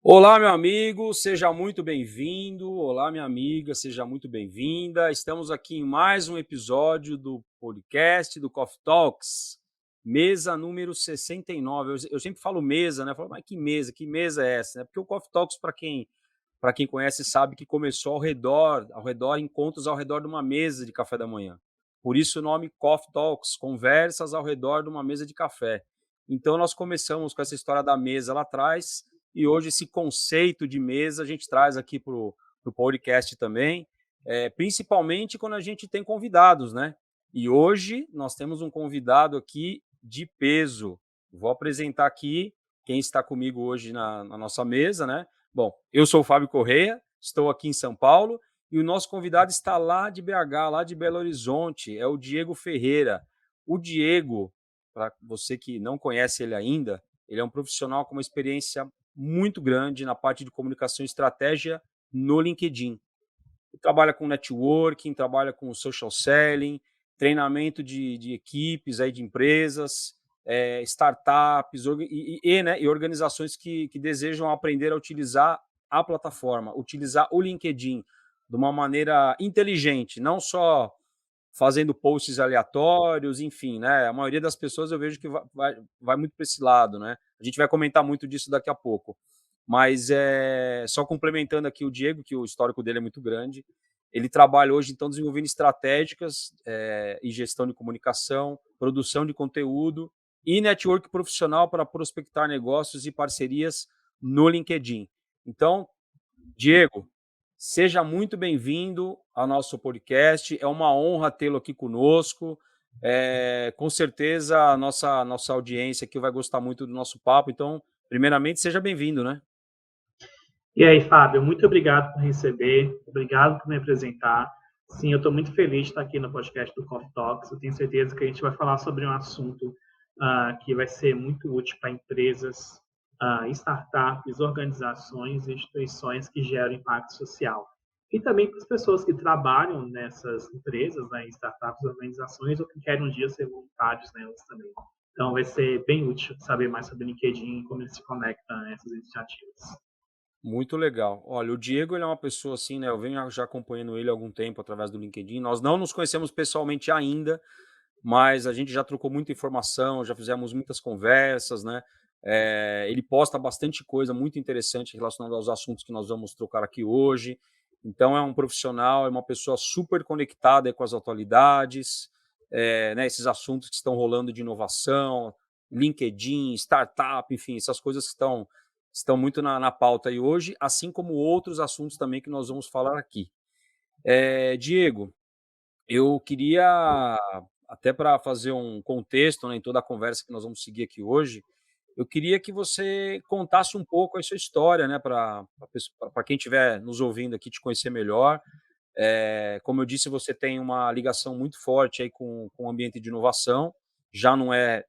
Olá, meu amigo, seja muito bem-vindo. Olá, minha amiga, seja muito bem-vinda. Estamos aqui em mais um episódio do podcast do Coffee Talks, mesa número 69. Eu sempre falo mesa, né? Eu falo, mas que mesa? Que mesa é essa? Porque o Coffee Talks, para quem conhece, sabe que começou ao redor, encontros ao redor de uma mesa de café da manhã. Por isso o nome Coffee Talks, conversas ao redor de uma mesa de café. Então nós começamos com essa história da mesa lá atrás e hoje esse conceito de mesa a gente traz aqui para o podcast também, principalmente quando a gente tem convidados, né? E hoje nós temos um convidado aqui de peso. Vou apresentar aqui quem está comigo hoje na nossa mesa, né? Bom, eu sou o Fábio Correia, estou aqui em São Paulo e o nosso convidado está lá de BH, lá de Belo Horizonte, é o Diego Ferreira. O Diego, para você que não conhece ele ainda, ele é um profissional com uma experiência muito grande na parte de comunicação e estratégia no LinkedIn. Ele trabalha com networking, trabalha com social selling, treinamento de equipes aí de empresas, startups né, e organizações que desejam aprender a utilizar a plataforma, utilizar o LinkedIn de uma maneira inteligente, não só fazendo posts aleatórios, enfim, né? A maioria das pessoas eu vejo que vai muito para esse lado, né? A gente vai comentar muito disso daqui a pouco. Mas só complementando aqui o Diego, que o histórico dele é muito grande, ele trabalha hoje, então, desenvolvendo estratégicas e gestão de comunicação, produção de conteúdo e network profissional para prospectar negócios e parcerias no LinkedIn. Então, Diego, seja muito bem-vindo ao nosso podcast. É uma honra tê-lo aqui conosco. Com certeza a nossa audiência aqui vai gostar muito do nosso papo. Então, primeiramente, seja bem-vindo, né? E aí, Fábio, muito obrigado por receber, obrigado por me apresentar. Sim, eu estou muito feliz de estar aqui no podcast do Coffee Talks. Eu tenho certeza que a gente vai falar sobre um assunto que vai ser muito útil para empresas, startups, organizações e instituições que geram impacto social. E também para as pessoas que trabalham nessas empresas, né, em startups, organizações, ou que querem um dia ser voluntários nelas também. Então, vai ser bem útil saber mais sobre o LinkedIn e como ele se conecta a essas iniciativas. Muito legal. Olha, o Diego ele é uma pessoa assim, né? Eu venho já acompanhando ele há algum tempo através do LinkedIn. Nós não nos conhecemos pessoalmente ainda, mas a gente já trocou muita informação, já fizemos muitas conversas, né? Ele posta bastante coisa muito interessante relacionada aos assuntos que nós vamos trocar aqui hoje. Então é um profissional, é uma pessoa super conectada com as atualidades, né? Esses assuntos que estão rolando de inovação, LinkedIn, startup, enfim, essas coisas que estão muito na pauta aí hoje, assim como outros assuntos também que nós vamos falar aqui. Diego, eu queria, até para fazer um contexto, né, em toda a conversa que nós vamos seguir aqui hoje, eu queria que você contasse um pouco a sua história, né, para quem estiver nos ouvindo aqui te conhecer melhor. Como eu disse, você tem uma ligação muito forte aí com o ambiente de inovação, já não é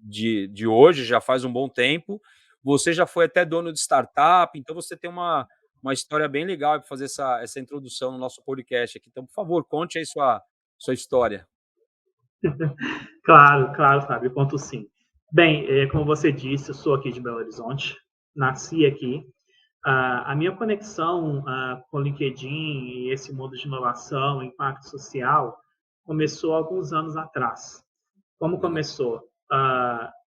de hoje, já faz um bom tempo. Você já foi até dono de startup, então você tem uma história bem legal para fazer essa introdução no nosso podcast aqui. Então, por favor, conte aí sua história. Claro, claro, Fábio, conto sim. Bem, como você disse, eu sou aqui de Belo Horizonte, nasci aqui. A minha conexão com o LinkedIn e esse mundo de inovação, impacto social, começou há alguns anos atrás. Como Legal. começou?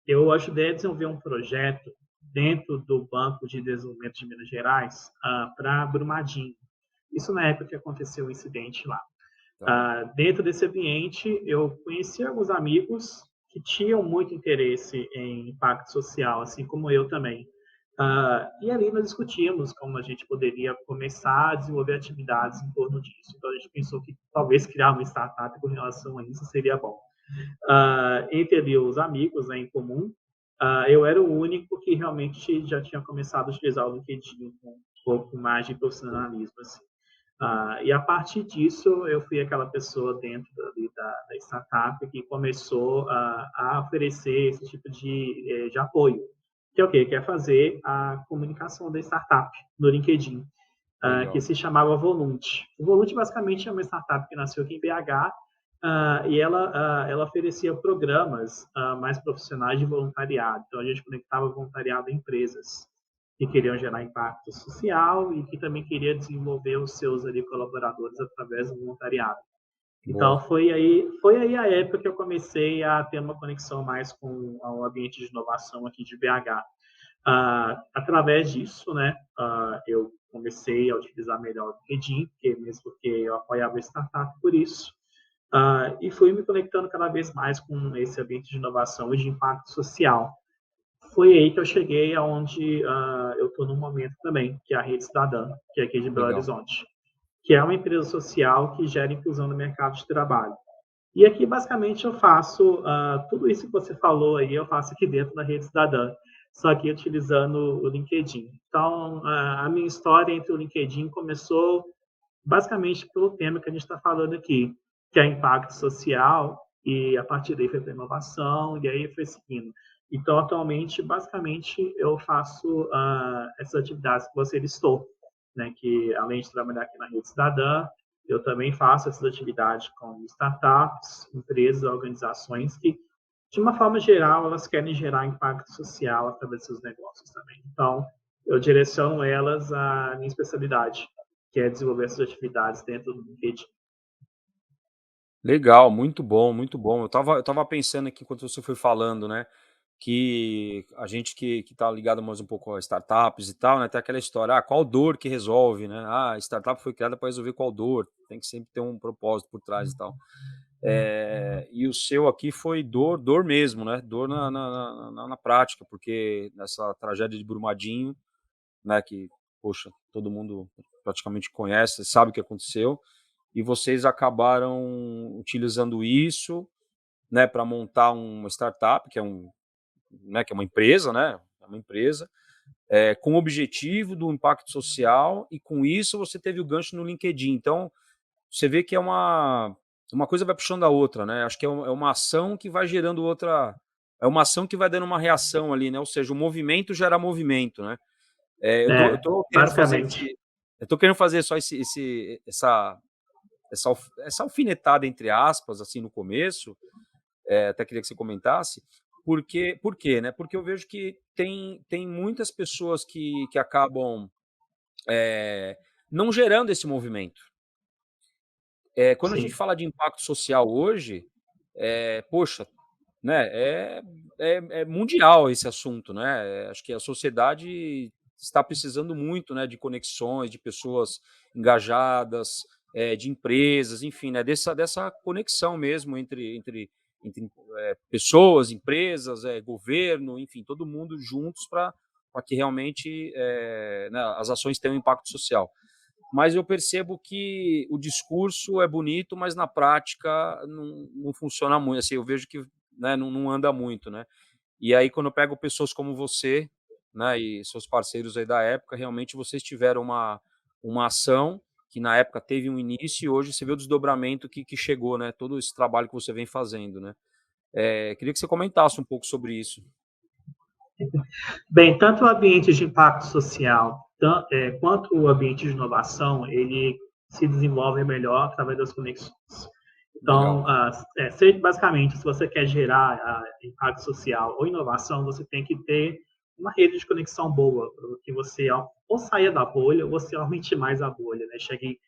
Eu ajudei a desenvolver um projeto dentro do Banco de Desenvolvimento de Minas Gerais para Brumadinho. Isso na época que aconteceu o incidente lá. Tá. Dentro desse ambiente, eu conheci alguns amigos que tinham muito interesse em impacto social, assim como eu também. E ali nós discutimos como a gente poderia começar a desenvolver atividades em torno disso. Então a gente pensou que talvez criar uma startup com relação a isso seria bom. Entre ali os amigos, né, em comum, eu era o único que realmente já tinha começado a utilizar o LinkedIn com um pouco mais de profissionalismo. Assim. E a partir disso, eu fui aquela pessoa dentro da startup que começou a oferecer esse tipo de apoio. Que é o quê? Que é fazer a comunicação da startup no LinkedIn, que Legal. se chamava Volunt. O Volunt, basicamente, é uma startup que nasceu aqui em BH e ela oferecia programas mais profissionais de voluntariado. Então, a gente conectava voluntariado a empresas. que queriam gerar impacto social e que também queria desenvolver os seus ali colaboradores através do voluntariado. Então Boa. foi aí a época que eu comecei a ter uma conexão mais com o ambiente de inovação aqui de BH. Através disso, né, eu comecei a utilizar melhor o LinkedIn, porque eu apoiava a startup por isso, e fui me conectando cada vez mais com esse ambiente de inovação e de impacto social. Foi aí que eu cheguei aonde eu estou no momento também, que é a Rede Cidadã, que é aqui de Belo Legal. Horizonte, que é uma empresa social que gera inclusão no mercado de trabalho. E aqui, basicamente, eu faço tudo isso que você falou aí, eu faço aqui dentro da Rede Cidadã, só que utilizando o LinkedIn. Então, a minha história entre o LinkedIn começou basicamente pelo tema que a gente está falando aqui, que é impacto social, e a partir daí foi para inovação, e aí foi seguindo. Então, atualmente, basicamente, eu faço essas atividades que você listou, né? Que além de trabalhar aqui na Rede Cidadã, eu também faço essas atividades com startups, empresas, organizações que, de uma forma geral, elas querem gerar impacto social através dos seus negócios também. Então, eu direciono elas à minha especialidade, que é desenvolver essas atividades dentro do LinkedIn. Legal, muito bom, muito bom. Eu tava pensando aqui enquanto você foi falando, né, que a gente que tá ligado mais um pouco a startups e tal, né, tem aquela história: qual dor que resolve, né? A startup foi criada para resolver qual dor, tem que sempre ter um propósito por trás e tal. E o seu aqui foi dor mesmo, né, dor na prática, porque nessa tragédia de Brumadinho, né, que, poxa, todo mundo praticamente conhece, sabe o que aconteceu, e vocês acabaram utilizando isso, né, para montar uma startup, que é né, que é uma empresa, né, é uma empresa, com o objetivo do impacto social, e com isso você teve o gancho no LinkedIn. Então, você vê que uma coisa vai puxando a outra, né, acho que é uma ação que vai gerando outra, é uma ação que vai dando uma reação ali, né, ou seja, o movimento gera movimento, né. É, basicamente. Eu tô querendo fazer só essa alfinetada entre aspas, assim, no começo, até queria que você comentasse, por quê, né? Porque eu vejo que tem muitas pessoas que acabam não gerando esse movimento. Quando a gente Sim, fala de impacto social hoje, poxa, né, é mundial esse assunto, né? Acho que a sociedade está precisando muito, né, de conexões, de pessoas engajadas, de empresas, enfim, né, dessa conexão mesmo entre pessoas, empresas, governo, enfim, todo mundo juntos para que realmente, né, as ações tenham um impacto social. Mas eu percebo que o discurso é bonito, mas na prática não funciona muito, assim, eu vejo que, né, não anda muito, né. E aí quando eu pego pessoas como você, né, e seus parceiros aí da época, realmente vocês tiveram uma ação que na época teve um início e hoje você vê o desdobramento que chegou, né, todo esse trabalho que você vem fazendo, né. Queria que você comentasse um pouco sobre isso. bem, tanto o ambiente de impacto social quanto o ambiente de inovação, ele se desenvolve melhor através das conexões. Então, Legal. basicamente, se você quer gerar impacto social ou inovação, você tem que ter uma rede de conexão boa, para que você ou saia da bolha ou você aumente mais a bolha, né? Chegue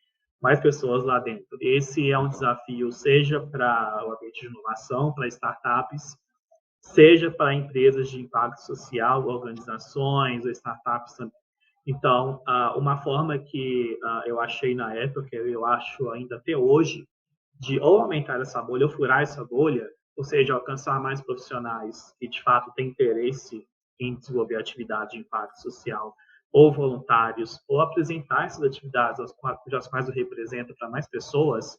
mais pessoas lá dentro. Esse é um desafio, seja para o ambiente de inovação, para startups, seja para empresas de impacto social, organizações ou startups também. Então, uma forma que eu achei na época, eu acho ainda até hoje, de ou aumentar essa bolha ou furar essa bolha, ou seja, alcançar mais profissionais que de fato têm interesse em desenvolver atividade de impacto social, ou voluntários, ou apresentar essas atividades às quais eu represento para mais pessoas,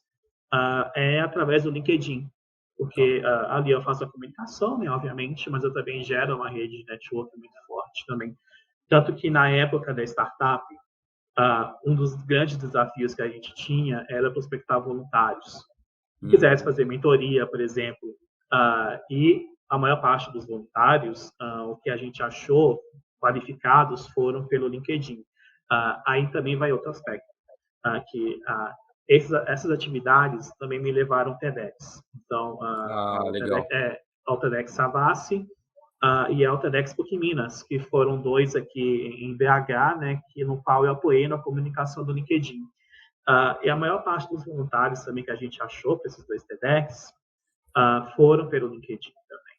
é através do LinkedIn. Tá. Porque ali eu faço a comunicação, né, obviamente, mas eu também gero uma rede de network muito forte também. Tanto que na época da startup, um dos grandes desafios que a gente tinha era prospectar voluntários que quisesse Uhum. fazer mentoria, por exemplo. E a maior parte dos voluntários, o que a gente achou qualificados foram pelo LinkedIn. Aí também vai outro aspecto, que essas atividades também me levaram ao TEDx. Então, Ah, ao TEDx, legal. ao TEDx Savassi, e é o TEDx PUC Minas, que foram dois aqui em BH, né, que no qual eu apoiei na comunicação do LinkedIn. E a maior parte dos voluntários também que a gente achou para esses dois TEDx foram pelo LinkedIn também.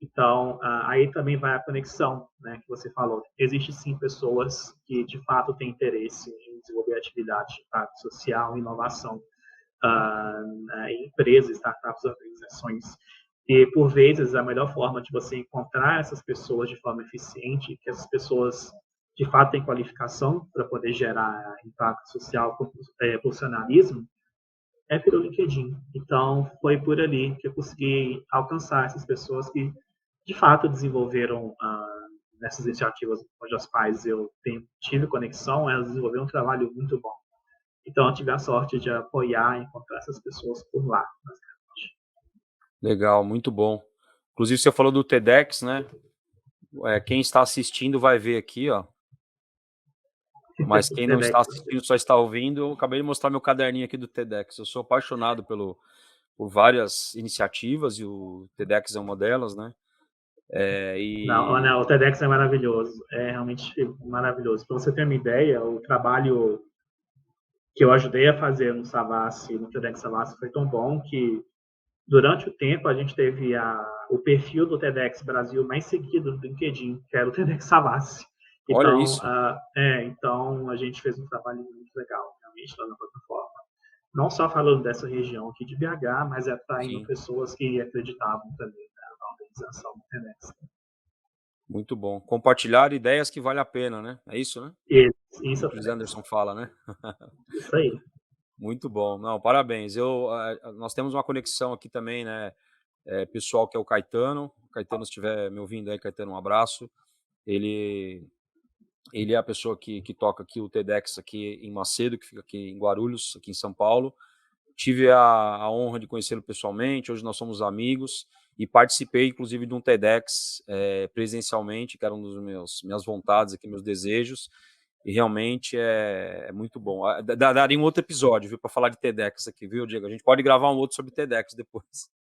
Então, aí também vai a conexão, né, que você falou. Existem sim pessoas que de fato têm interesse em desenvolver atividade de impacto social, inovação, em empresas, startups, organizações. E, por vezes, a melhor forma de você encontrar essas pessoas de forma eficiente, que essas pessoas, de fato, têm qualificação para poder gerar impacto social, profissionalismo, é pelo LinkedIn. Então, foi por ali que eu consegui alcançar essas pessoas que, de fato, desenvolveram nessas iniciativas onde as pais eu tive conexão, elas desenvolveram um trabalho muito bom. Então, eu tive a sorte de apoiar e encontrar essas pessoas por lá. Legal, muito bom. Inclusive, você falou do TEDx, né? Quem está assistindo vai ver aqui, ó. Mas quem não está assistindo, só está ouvindo, eu acabei de mostrar meu caderninho aqui do TEDx. Eu sou apaixonado por várias iniciativas e o TEDx é uma delas, né? Não, o TEDx é maravilhoso, é realmente maravilhoso. Para você ter uma ideia, o trabalho que eu ajudei a fazer no Savassi, no TEDx Savassi, foi tão bom que durante o tempo a gente teve o perfil do TEDx Brasil mais seguido do LinkedIn, que era o TEDx Savassi. Olha Então, isso. então a gente fez um trabalho muito legal, realmente, lá na plataforma. Não só falando dessa região aqui de BH, mas atraindo Sim, pessoas que acreditavam também na organização do TEDx. muito bom. Compartilhar ideias que vale a pena, né? É isso, né? Isso O é o que o TEDx. Anderson fala, né? Isso aí. Muito bom. Não, parabéns. Nós temos uma conexão aqui também, né? Pessoal que é o Caetano. O Caetano, se estiver me ouvindo aí, Caetano, um abraço. Ele é a pessoa que toca aqui o TEDx aqui em Macedo, que fica aqui em Guarulhos, aqui em São Paulo. Tive a honra de conhecê-lo pessoalmente, hoje nós somos amigos e participei, inclusive, de um TEDx presencialmente, que era um dos minhas vontades aqui, meus desejos, e realmente é muito bom. Daria um outro episódio, viu, para falar de TEDx aqui, viu, Diego? A gente pode gravar um outro sobre TEDx depois.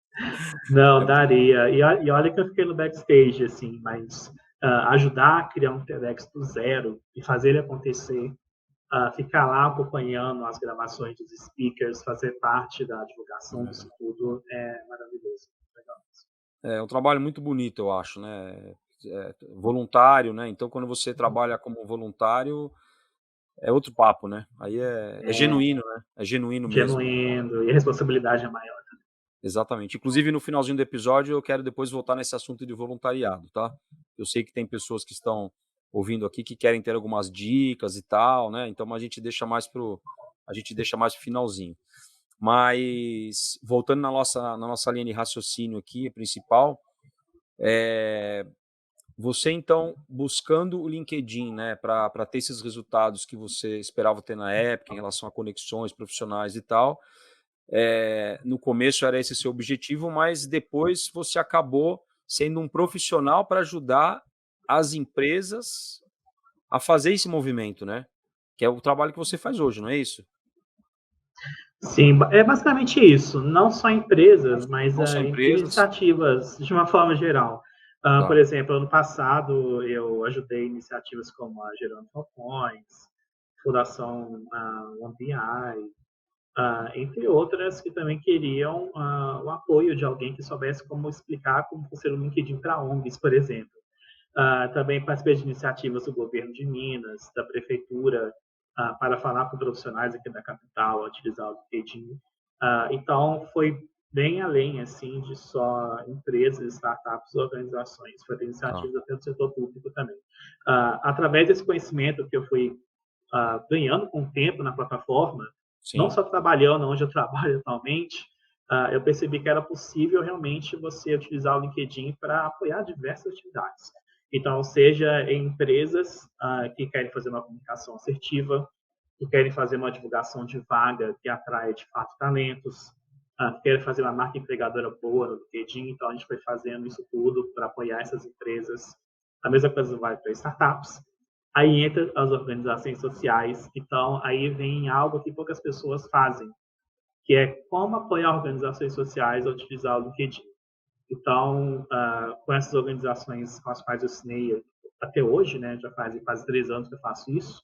Não, daria. E olha que eu fiquei no backstage, assim, mas ajudar a criar um TEDx do zero e fazer ele acontecer, ficar lá acompanhando as gravações dos speakers, fazer parte da divulgação disso tudo, é maravilhoso. Legal. É um trabalho muito bonito, eu acho, né? Voluntário, né? Então, quando você trabalha como voluntário, é outro papo, né? Aí é genuíno, né? É genuíno mesmo, né? Genuíno, e a responsabilidade é maior. Exatamente. Inclusive, no finalzinho do episódio, eu quero depois voltar nesse assunto de voluntariado, tá? Eu sei que tem pessoas que estão ouvindo aqui que querem ter algumas dicas e tal, né? Então a gente deixa mais pro finalzinho. Mas voltando na nossa linha de raciocínio aqui, principal, você então buscando o LinkedIn, né, para ter esses resultados que você esperava ter na época em relação a conexões profissionais e tal. No começo era esse seu objetivo, mas depois você acabou sendo um profissional para ajudar as empresas a fazer esse movimento, né? Que é o trabalho que você faz hoje, não é isso? Sim, é basicamente isso. Não só empresas, mas Não só empresas. iniciativas de uma forma geral. Por Tá. exemplo, ano passado eu ajudei iniciativas como a Gerando Falcões, Fundação One BI, entre outras que também queriam o apoio de alguém que soubesse como explicar como funciona o LinkedIn para ONGs, por exemplo. Também participei de iniciativas do governo de Minas, da prefeitura, para falar com profissionais aqui da capital a utilizar o LinkedIn. Então, foi bem além assim de só empresas, startups, organizações. Foi Tá. iniciativas até do setor público também. Através desse conhecimento que eu fui ganhando com o tempo na plataforma, não Sim. só trabalhando onde eu trabalho atualmente, eu percebi que era possível realmente você utilizar o LinkedIn para apoiar diversas atividades. Então, seja em empresas que querem fazer uma comunicação assertiva, que querem fazer uma divulgação de vaga que atrai, de fato, talentos, que querem fazer uma marca empregadora boa no LinkedIn. Então, a gente foi fazendo isso tudo para apoiar essas empresas. A mesma coisa vai para startups. Aí entra as organizações sociais. Então, aí vem algo que poucas pessoas fazem, que é como apoiar organizações sociais a utilizar o LinkedIn. Então, com essas organizações com as quais eu assinei até hoje, né, já faz quase 3 anos que eu faço isso,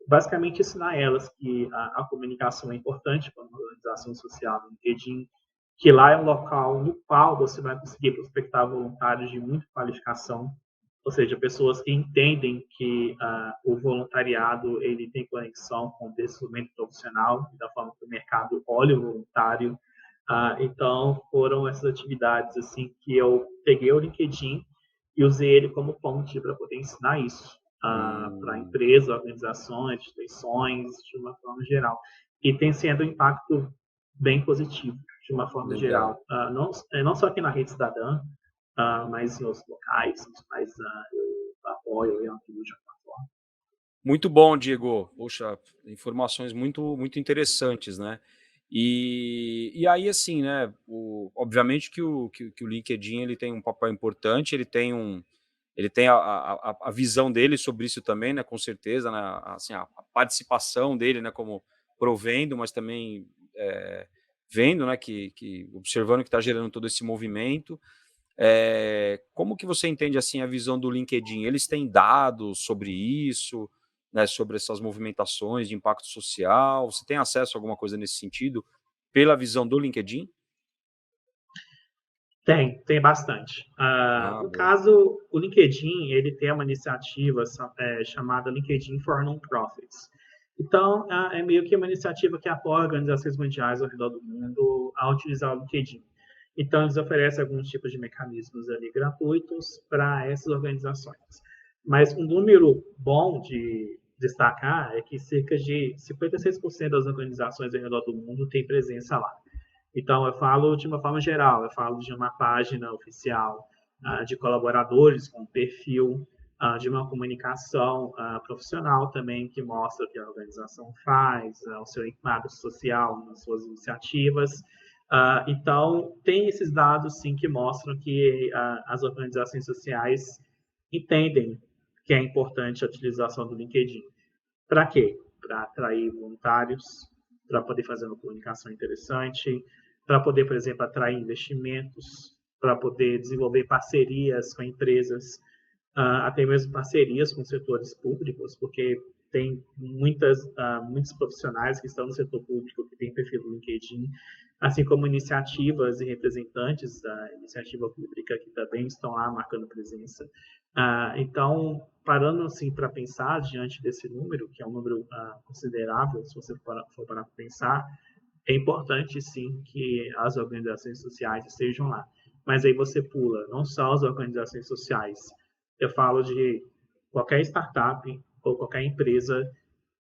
basicamente ensinar elas que a comunicação é importante para uma organização social no LinkedIn, que lá é um local no qual você vai conseguir prospectar voluntários de muita qualificação, ou seja, pessoas que entendem que o voluntariado ele tem conexão com o desenvolvimento profissional, da forma que o mercado olha o voluntário. Então, foram essas atividades assim que eu peguei o LinkedIn e usei ele como ponte para poder ensinar isso para Hum, empresas, organizações, instituições, de uma forma geral. E tem sendo um impacto bem positivo, de uma forma legal. geral. Não só aqui na Rede Cidadã, mas em outros locais, nos quais eu apoio e atuo de alguma forma. Muito bom, Diego. Poxa, informações muito interessantes, né? E aí, assim, né? Obviamente que o LinkedIn ele tem um papel importante, ele tem a visão dele sobre isso também, né? Com certeza, né? Assim, a participação dele, né? Como provendo, mas também vendo, né? Que observando que está gerando todo esse movimento. Como que você entende assim a visão do LinkedIn? Eles têm dados sobre isso, né, sobre essas movimentações de impacto social? Você tem acesso a alguma coisa nesse sentido pela visão do LinkedIn? Tem bastante. Ah, No boa. caso, o LinkedIn ele tem uma iniciativa chamada LinkedIn for Non-Profits. Então, é meio que uma iniciativa que apoia organizações mundiais ao redor do mundo a utilizar o LinkedIn. Então, eles oferecem alguns tipos de mecanismos ali gratuitos para essas organizações. Mas um número bom de destacar é que cerca de 56% das organizações ao redor do mundo têm presença lá. Então, eu falo de uma forma geral, eu falo de uma página oficial, de colaboradores com perfil, de uma comunicação profissional também, que mostra o que a organização faz, o seu impacto social nas suas iniciativas. Então, tem esses dados, sim, que mostram que as organizações sociais entendem que é importante a utilização do LinkedIn. Para quê? Para atrair voluntários, para poder fazer uma comunicação interessante, para poder, por exemplo, atrair investimentos, para poder desenvolver parcerias com empresas, até mesmo parcerias com setores públicos, porque tem muitos profissionais que estão no setor público que têm perfil no LinkedIn, assim como iniciativas e representantes da iniciativa pública que também estão lá marcando presença. Então, parando assim para pensar diante desse número, que é um número considerável, se você for parar para pensar, é importante sim que as organizações sociais estejam lá. Mas aí você pula, não só as organizações sociais, eu falo de qualquer startup ou qualquer empresa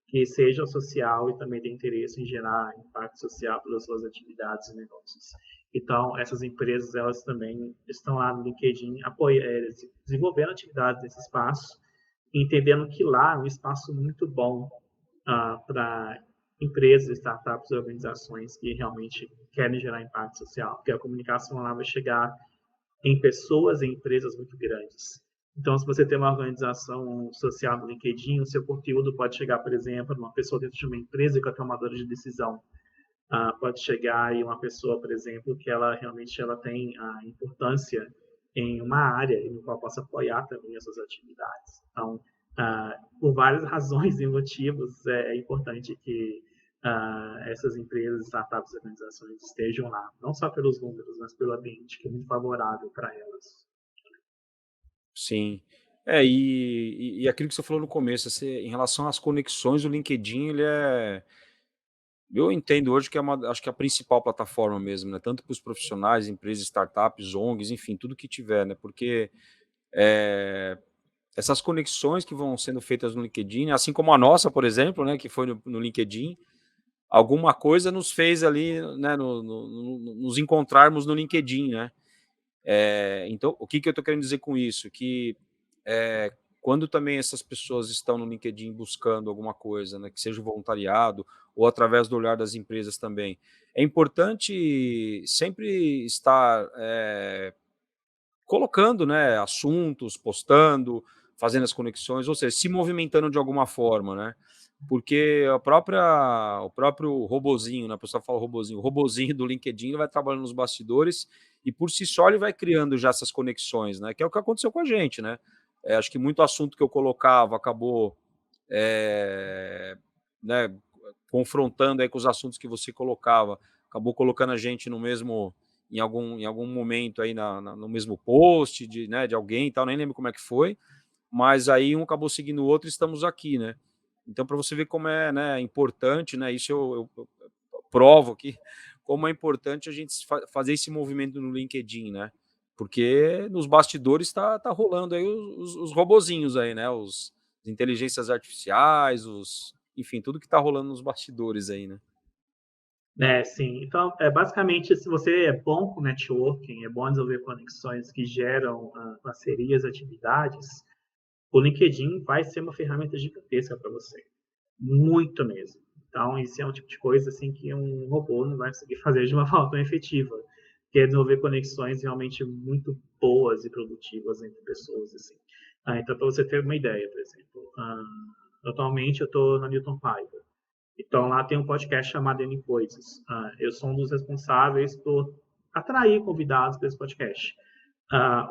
que seja social e também tem interesse em gerar impacto social pelas suas atividades e negócios. Então, essas empresas, elas também estão lá no LinkedIn desenvolvendo atividades nesse espaço, entendendo que lá é um espaço muito bom para empresas, startups e organizações que realmente querem gerar impacto social, porque a comunicação lá vai chegar em pessoas e empresas muito grandes. Então, se você tem uma organização social no LinkedIn, o seu conteúdo pode chegar, por exemplo, numa pessoa dentro de uma empresa que é tomadora de decisão. Pode chegar aí uma pessoa, por exemplo, que ela realmente ela tem a importância em uma área em qual possa apoiar também essas atividades. Então, por várias razões e motivos, é importante que essas empresas, startups e organizações estejam lá, não só pelos números, mas pelo ambiente que é muito favorável para elas. Sim. E aquilo que você falou no começo, em relação às conexões, o LinkedIn, eu entendo hoje que acho que é a principal plataforma mesmo, né? Tanto para os profissionais, empresas, startups, ONGs, enfim, tudo que tiver, né? Porque eh, essas conexões que vão sendo feitas no LinkedIn, assim como a nossa, por exemplo, né? Que foi no LinkedIn, alguma coisa nos fez ali, né? Nos encontrarmos no LinkedIn, né? Então, o que eu estou querendo dizer com isso? Que quando também essas pessoas estão no LinkedIn buscando alguma coisa, né, que seja o voluntariado ou através do olhar das empresas também, é importante sempre estar colocando, né, assuntos, postando, fazendo as conexões, ou seja, se movimentando de alguma forma, né? Porque o próprio robozinho, né? A pessoa fala robozinho, o robozinho do LinkedIn vai trabalhando nos bastidores e por si só ele vai criando já essas conexões, né, que é o que aconteceu com a gente, né. Acho que muito assunto que eu colocava acabou, né, confrontando aí com os assuntos que você colocava, acabou colocando a gente no mesmo em algum momento aí no mesmo post de alguém e tal, nem lembro como é que foi, mas aí um acabou seguindo o outro e estamos aqui, né. Então para você ver como é, né, importante, né, isso eu provo aqui, como é importante a gente fazer esse movimento no LinkedIn, né, porque nos bastidores tá rolando aí os robozinhos aí, né, as inteligências artificiais, enfim, tudo que tá rolando nos bastidores aí, né. É, sim. Então, basicamente, se você é bom com networking, é bom desenvolver conexões que geram parcerias, atividades, o LinkedIn vai ser uma ferramenta gigantesca para você. Muito mesmo. Então, isso é um tipo de coisa assim que um robô não vai conseguir fazer de uma forma tão efetiva, que é desenvolver conexões realmente muito boas e produtivas entre pessoas. Assim. Então, para você ter uma ideia, por exemplo, atualmente eu estou na Newton Piper. Então, lá tem um podcast chamado N Coisas. Eu sou um dos responsáveis por atrair convidados para esse podcast.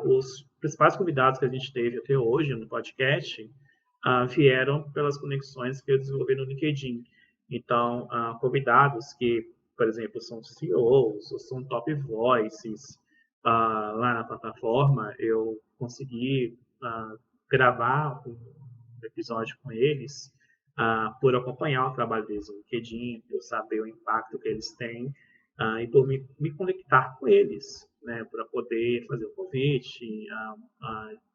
Os principais convidados que a gente teve até hoje no podcast vieram pelas conexões que eu desenvolvi no LinkedIn. Então, convidados que, por exemplo, são CEOs ou são top voices lá na plataforma, eu consegui gravar um episódio com eles por acompanhar o trabalho deles no LinkedIn, por saber o impacto que eles têm e por me conectar com eles, né, para poder fazer o convite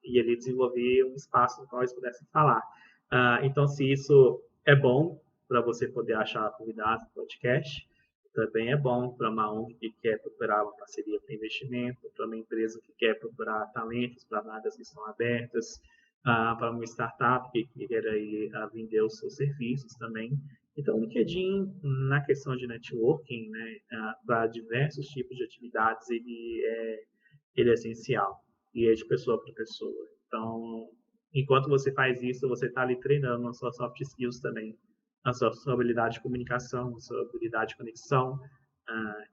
e ali desenvolver um espaço no qual eles pudessem falar. Então, se isso é bom para você poder achar convidados no podcast, também é bom para uma ONG que quer procurar uma parceria para investimento, para uma empresa que quer procurar talentos para vagas que estão abertas, para uma startup que quer aí, vender os seus serviços também. Então, o LinkedIn, na questão de networking, né, para diversos tipos de atividades, ele é essencial e é de pessoa para pessoa. Então, enquanto você faz isso, você está ali treinando as suas soft skills também, a sua habilidade de comunicação, a sua habilidade de conexão.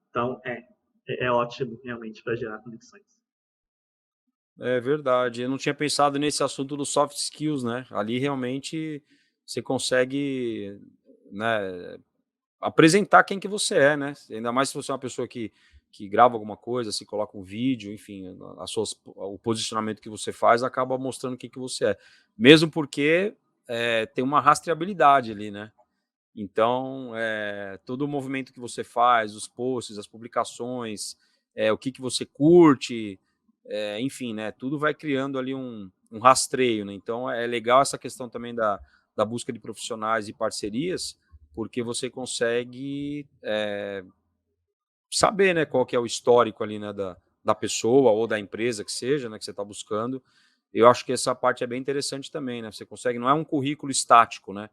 Então, é ótimo realmente para gerar conexões. É verdade, eu não tinha pensado nesse assunto dos soft skills, né, ali realmente você consegue, né, apresentar quem que você é, né, ainda mais se você é uma pessoa que grava alguma coisa, se coloca um vídeo, enfim, o posicionamento que você faz acaba mostrando quem que você é. Mesmo porque, tem uma rastreabilidade ali, né. Então, todo o movimento que você faz, os posts, as publicações, o que você curte, enfim, né, tudo vai criando ali um rastreio, né. Então é legal essa questão também da busca de profissionais e parcerias, porque você consegue, saber, né, qual que é o histórico ali, né, da pessoa ou da empresa que seja, né, que você está buscando. Eu acho que essa parte é bem interessante também, né, você consegue não é um currículo estático, né,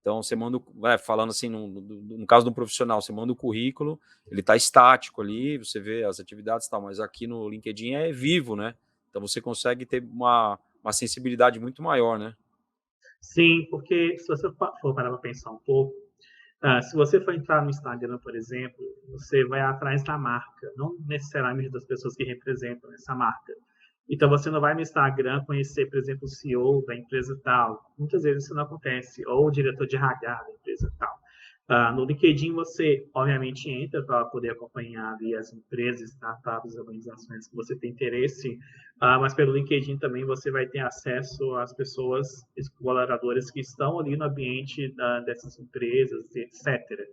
então você manda falando assim no caso do profissional, você manda o currículo, ele está estático ali, você vê as atividades e tal, mas aqui no LinkedIn é vivo, né, então você consegue ter uma sensibilidade muito maior, né. Sim, porque se você for parar para pensar um pouco, se você for entrar no Instagram, por exemplo, você vai atrás da marca, não necessariamente das pessoas que representam essa marca. Então, você não vai no Instagram conhecer, por exemplo, o CEO da empresa tal. Muitas vezes isso não acontece, ou o diretor de RH da empresa tal. No LinkedIn, você, obviamente, entra para poder acompanhar ali as empresas, startups, organizações que você tem interesse, mas pelo LinkedIn também você vai ter acesso às pessoas, colaboradores que estão ali no ambiente dessas empresas, etc.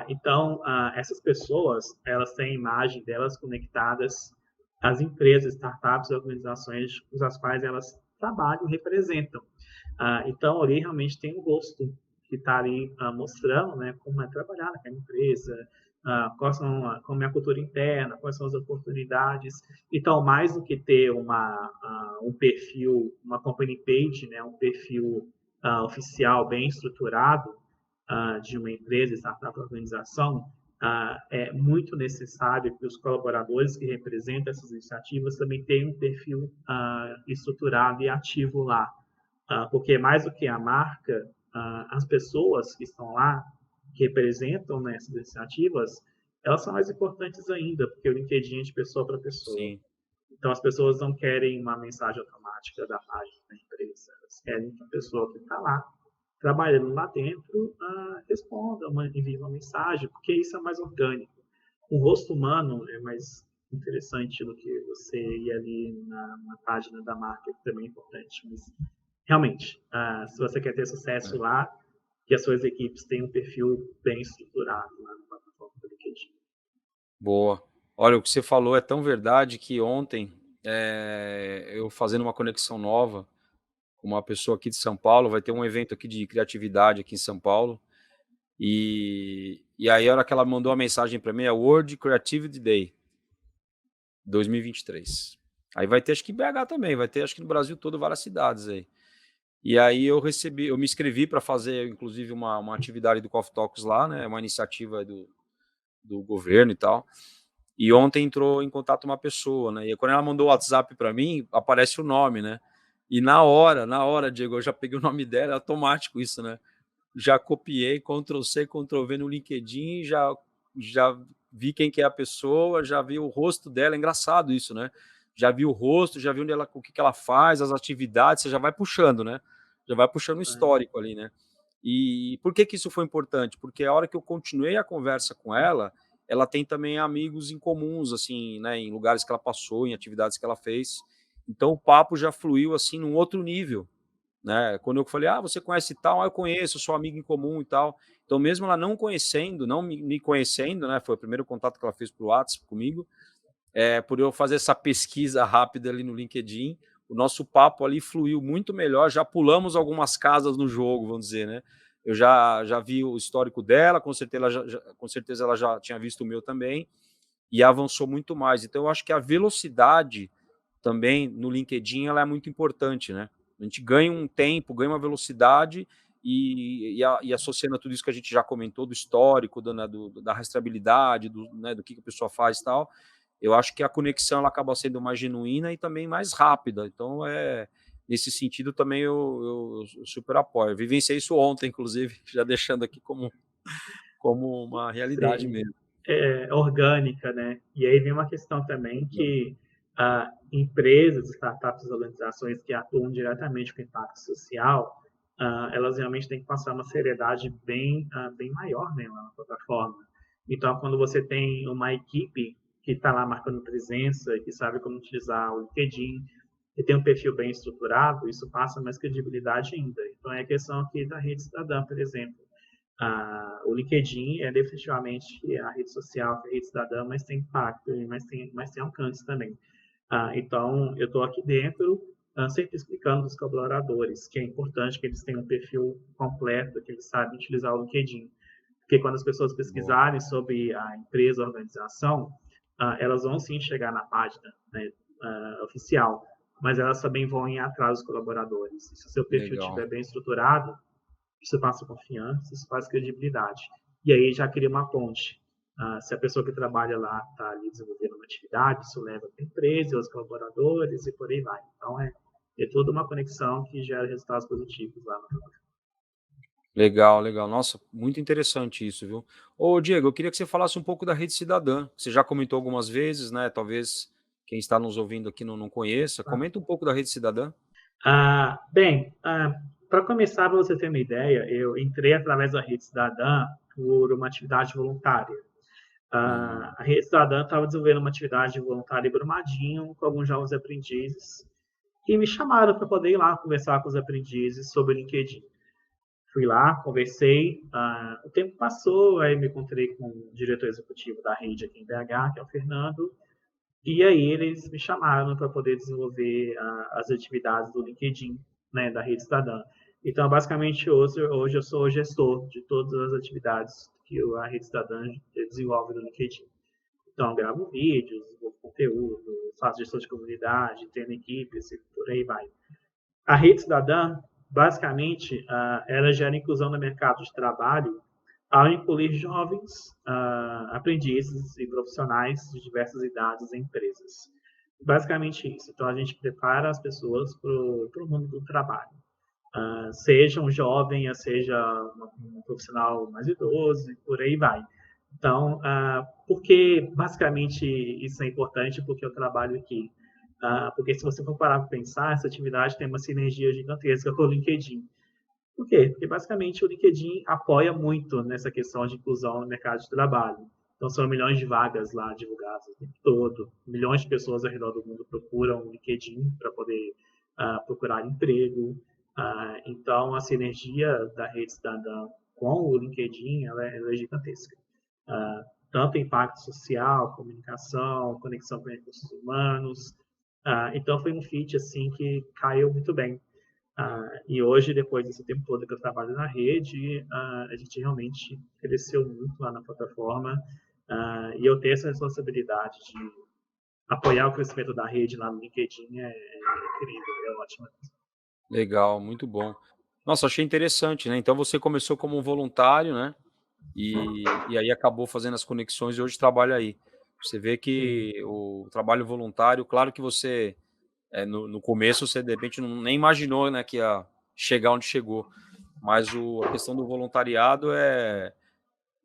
Então, essas pessoas, elas têm a imagem delas conectadas às empresas, startups, organizações com as quais elas trabalham e representam. Então, ali realmente tem um rosto que está ali mostrando, né, como é trabalhar naquela empresa, como é a cultura interna, quais são as oportunidades. Então, mais do que ter um perfil, uma company page, né, um perfil oficial bem estruturado de uma empresa, startup, organização, é muito necessário que os colaboradores que representam essas iniciativas também tenham um perfil estruturado e ativo lá. Porque mais do que a marca, as pessoas que estão lá, que representam, né, essas iniciativas, elas são mais importantes ainda, porque o LinkedIn é de pessoa para pessoa. sim. Então, as pessoas não querem uma mensagem automática da página da empresa, elas querem que a pessoa que está lá, trabalhando lá dentro, responda, envie uma mensagem, porque isso é mais orgânico. O rosto humano é mais interessante do que você ir ali na página da marca, que também é importante. Mas, realmente, se você quer ter sucesso É. lá, que as suas equipes tenham um perfil bem estruturado lá na plataforma do LinkedIn. Boa. Olha, o que você falou é tão verdade que ontem, eu fazendo uma conexão nova com uma pessoa aqui de São Paulo, vai ter um evento aqui de criatividade aqui em São Paulo, e aí a hora que ela mandou a mensagem para mim é World Creativity Day 2023. Aí vai ter acho que em BH também, vai ter acho que no Brasil todo várias cidades aí. E aí eu me inscrevi para fazer inclusive uma atividade do Coffee Talks lá, né, uma iniciativa do governo e tal. E ontem entrou em contato uma pessoa, né? E quando ela mandou o WhatsApp para mim, aparece o nome, né? E na hora, Diego, eu já peguei o nome dela, é automático isso, né? Já copiei, Ctrl C, Ctrl V no LinkedIn, já vi quem que é a pessoa, já vi o rosto dela, é engraçado isso, né? Já vi o rosto, já vi onde ela, o que ela faz, as atividades, você já vai puxando, né? Já vai puxando o histórico ali, né? E por que que isso foi importante? Porque a hora que eu continuei a conversa com ela tem também amigos em comuns, assim, né, em lugares que ela passou, em atividades que ela fez. Então o papo já fluiu assim num outro nível, né? Quando eu falei, você conhece tal? Eu conheço, sou amigo em comum e tal. Então, mesmo ela não conhecendo, não me conhecendo, né? Foi o primeiro contato que ela fez pro WhatsApp comigo, por eu fazer essa pesquisa rápida ali no LinkedIn, o nosso papo ali fluiu muito melhor, já pulamos algumas casas no jogo, vamos dizer, né? Eu já vi o histórico dela, com certeza ela já tinha visto o meu também, e avançou muito mais. Então, eu acho que a velocidade também no LinkedIn ela é muito importante, né? A gente ganha um tempo, ganha uma velocidade e associando a tudo isso que a gente já comentou do histórico, da rastreabilidade, né, do que a pessoa faz e tal, eu acho que a conexão ela acaba sendo mais genuína e também mais rápida. Então, nesse sentido também eu super apoio. Eu vivenciei isso ontem, inclusive, já deixando aqui como uma realidade Sim, mesmo. orgânica, né? E aí vem uma questão também que empresas, startups, organizações que atuam diretamente com impacto social, elas realmente têm que passar uma seriedade bem maior, né, lá na plataforma. Então, quando você tem uma equipe que está lá marcando presença, que sabe como utilizar o LinkedIn, e tem um perfil bem estruturado, isso passa mais credibilidade ainda. Então, é a questão aqui da rede cidadã, por exemplo. O LinkedIn é definitivamente a rede social, a rede cidadã, mas tem impacto, mas tem alcance também. Então, eu estou aqui dentro, sempre explicando para os colaboradores que é importante que eles tenham um perfil completo, que eles sabem utilizar o LinkedIn. Porque quando as pessoas Boa. pesquisarem sobre a empresa, a organização, elas vão sim chegar na página, né, oficial, mas elas também vão ir atrás dos colaboradores. Se o seu perfil Legal. estiver bem estruturado, isso passa confiança, isso faz credibilidade. E aí já cria uma ponte. Se a pessoa que trabalha lá está ali desenvolvendo uma atividade, isso leva para a empresa, os colaboradores e por aí vai. Então, é toda uma conexão que gera resultados positivos lá no trabalho. Legal, legal. Nossa, muito interessante isso, viu? Ô, Diego, eu queria que você falasse um pouco da Rede Cidadã. Você já comentou algumas vezes, né? Talvez quem está nos ouvindo aqui não conheça. Comenta um pouco da Rede Cidadã. Bem, para começar, para você ter uma ideia, eu entrei através da Rede Cidadã por uma atividade voluntária. A Rede Cidadã estava desenvolvendo uma atividade voluntária em Brumadinho com alguns jovens aprendizes e me chamaram para poder ir lá conversar com os aprendizes sobre o LinkedIn. Fui lá, conversei, o tempo passou, aí me encontrei com o diretor executivo da rede aqui em BH, que é o Fernando, e aí eles me chamaram para poder desenvolver as atividades do LinkedIn, né, da Rede Cidadã. Então, basicamente, hoje eu sou o gestor de todas as atividades que a Rede Cidadã desenvolve no LinkedIn. Então, gravo vídeos, desenvolvo conteúdo, faço gestão de comunidade, treino equipes e por aí vai. A Rede Cidadã, basicamente, ela gera inclusão no mercado de trabalho ao incluir jovens aprendizes e profissionais de diversas idades em empresas. Basicamente isso. Então, a gente prepara as pessoas para o mundo do trabalho. Seja um jovem, seja um profissional mais idoso, e por aí vai. Então, porque basicamente isso é importante, porque eu trabalho aqui. Porque se você for parar para pensar, essa atividade tem uma sinergia gigantesca com o LinkedIn. Por quê? Porque basicamente o LinkedIn apoia muito nessa questão de inclusão no mercado de trabalho. Então são milhões de vagas lá divulgadas o tempo todo, milhões de pessoas ao redor do mundo procuram o LinkedIn para poder procurar emprego. Então a sinergia da rede cidadã com o LinkedIn ela é gigantesca. Uh, Tanto impacto social, comunicação, conexão com recursos humanos. Então foi um fit assim que caiu muito bem. E hoje, depois desse tempo todo que eu trabalho na rede, a gente realmente cresceu muito lá na plataforma. E eu ter essa responsabilidade de apoiar o crescimento da rede lá no LinkedIn é incrível, é ótimo. Legal, muito bom. Nossa, achei interessante, né? Então você começou como um voluntário, né? E aí acabou fazendo as conexões e hoje trabalha aí. Você vê Sim, que o trabalho voluntário, claro que você, no começo, você de repente nem imaginou, né, que ia chegar onde chegou. Mas a questão do voluntariado é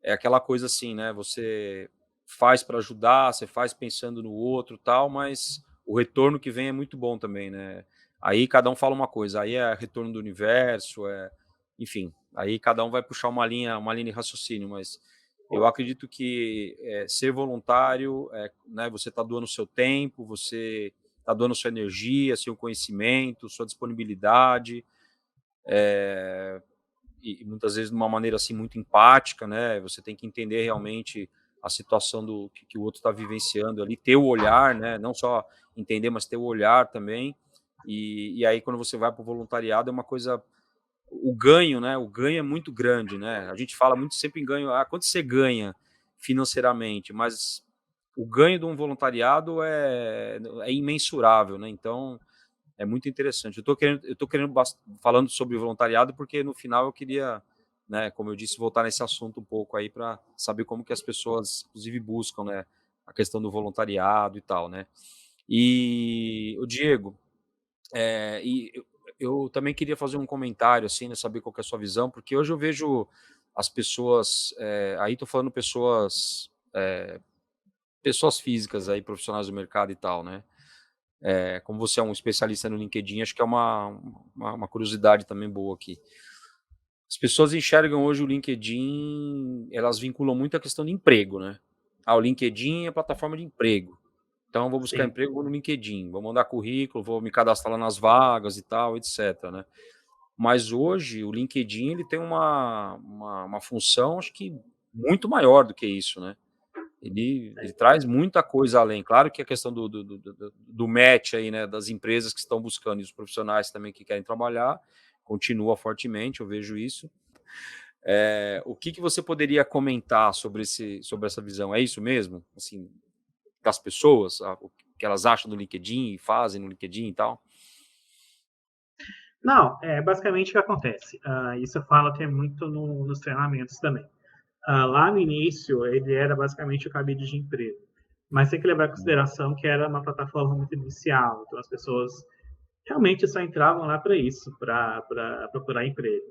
aquela coisa assim, né? Você faz para ajudar, você faz pensando no outro, tal, mas o retorno que vem é muito bom também, né? Aí cada um fala uma coisa, aí é retorno do universo, enfim, aí cada um vai puxar uma linha de raciocínio, mas eu acredito que ser voluntário, né? Você está doando seu tempo, você está doando sua energia, seu conhecimento, sua disponibilidade, e muitas vezes de uma maneira assim muito empática, né? Você tem que entender realmente a situação do que o outro está vivenciando ali, ter o olhar, né? Não só entender, mas ter o olhar também. E aí quando você vai para o voluntariado é uma coisa, o ganho, né? O ganho é muito grande, né? A gente fala muito sempre em ganho, quanto você ganha financeiramente, mas o ganho de um voluntariado é imensurável, né? Então é muito interessante. Eu tô querendo falando sobre voluntariado porque no final eu queria, né, como eu disse, voltar nesse assunto um pouco aí para saber como que as pessoas, inclusive, buscam, né, a questão do voluntariado e tal, né. E o Diego, eu também queria fazer um comentário, assim, né, saber qual que é a sua visão, porque hoje eu vejo as pessoas, aí tô falando pessoas físicas aí, profissionais do mercado e tal, né. Como você é um especialista no LinkedIn, acho que é uma curiosidade também boa aqui. As pessoas enxergam hoje o LinkedIn, elas vinculam muito a questão de emprego, né? O LinkedIn é a plataforma de emprego. Então, eu vou buscar sim. emprego, vou no LinkedIn, vou mandar currículo, vou me cadastrar lá nas vagas e tal, etc, né? Mas hoje o LinkedIn ele tem uma função, acho que muito maior do que isso, né? Ele traz muita coisa além. Claro que a questão do match aí, né, das empresas que estão buscando e os profissionais também que querem trabalhar, continua fortemente, eu vejo isso. O que você poderia comentar sobre essa visão? É isso mesmo? Assim, das pessoas, o que elas acham do LinkedIn e fazem no LinkedIn e tal? Não, basicamente o que acontece. Isso eu falo até muito nos treinamentos também. Lá no início, ele era basicamente o cabide de emprego. Mas tem que levar em consideração que era uma plataforma muito inicial, então as pessoas realmente só entravam lá para isso, para procurar emprego.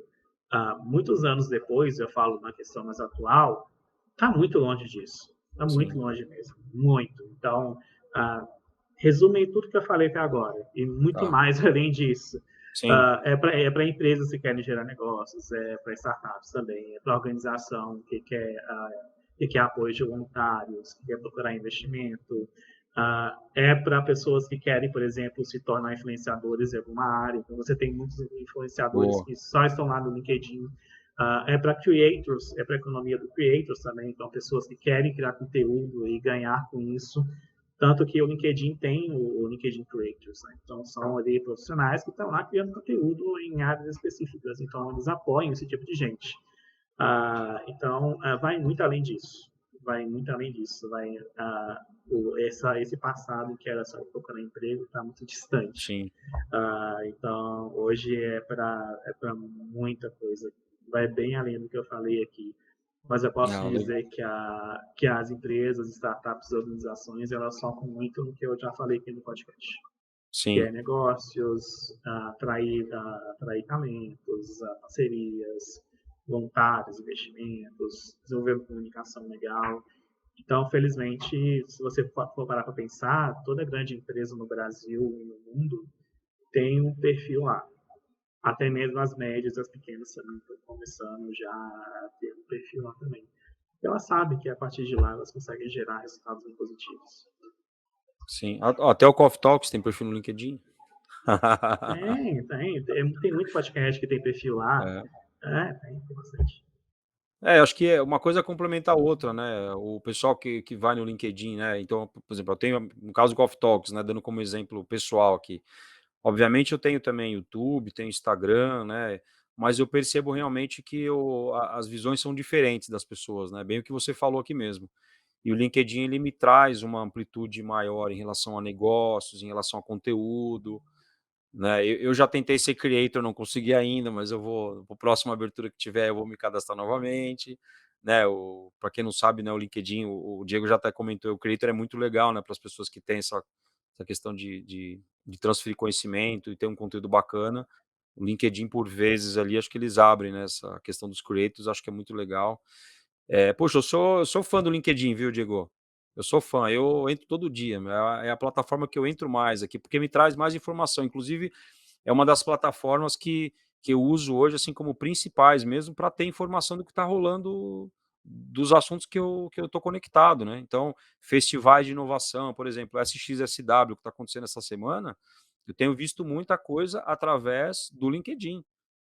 Muitos anos depois, eu falo na questão mais atual, está muito longe disso. Está muito Sim, longe mesmo. Muito. Então, ah, resume tudo que eu falei até agora. E muito tá. mais além disso. Sim, É para empresas que querem gerar negócios, é para startups também, é para organização que quer apoio de voluntários, que quer procurar investimento, é para pessoas que querem, por exemplo, se tornar influenciadores em alguma área. Então, você tem muitos influenciadores boa. que só estão lá no LinkedIn. É para creators, é para a economia do creators também, então pessoas que querem criar conteúdo e ganhar com isso. Tanto que o LinkedIn tem o LinkedIn Creators, né? Então são ali profissionais que estão lá criando conteúdo em áreas específicas, então eles apoiam esse tipo de gente. Então vai muito além disso, vai muito além disso, esse passado que era só procurar emprego está muito distante. Sim. Então hoje é para muita coisa, vai bem além do que eu falei aqui. Mas eu posso Não, dizer que as empresas, startups, organizações, elas focam muito no que eu já falei aqui no podcast, que sim. é negócios, atrair talentos, parcerias. voluntários, investimentos, desenvolver uma comunicação legal. Então, felizmente, se você for parar para pensar, toda grande empresa no Brasil e no mundo tem um perfil lá. Até mesmo as médias, as pequenas também estão começando já a ter um perfil lá também. Elas sabem que a partir de lá elas conseguem gerar resultados muito positivos. Sim. Até o Coffee Talks tem perfil no LinkedIn. Tem muito podcast que tem perfil lá. É. Tem bastante. Acho que uma coisa complementa a outra, né, o pessoal que vai no LinkedIn, né, então, por exemplo, eu tenho, no caso do Coffee Talks, né, dando como exemplo pessoal aqui, obviamente eu tenho também YouTube, tenho Instagram, né, mas eu percebo realmente que as visões são diferentes das pessoas, né, bem o que você falou aqui mesmo. E o LinkedIn ele me traz uma amplitude maior em relação a negócios, em relação a conteúdo, né, eu já tentei ser creator, não consegui ainda, mas eu vou para a próxima abertura que tiver, eu vou me cadastrar novamente, né, para quem não sabe, né, o LinkedIn, o Diego já até comentou, o creator é muito legal, né, para as pessoas que têm essa questão de transferir conhecimento e ter um conteúdo bacana. O LinkedIn, por vezes, ali, acho que eles abrem, né, essa questão dos creators, acho que é muito legal. Poxa, eu sou fã do LinkedIn, viu, Diego? Eu sou fã, eu entro todo dia, é a plataforma que eu entro mais aqui, porque me traz mais informação, inclusive é uma das plataformas que eu uso hoje, assim, como principais mesmo, para ter informação do que está rolando dos assuntos que eu estou conectado, né. Então, festivais de inovação, por exemplo, o SXSW que está acontecendo essa semana, eu tenho visto muita coisa através do LinkedIn,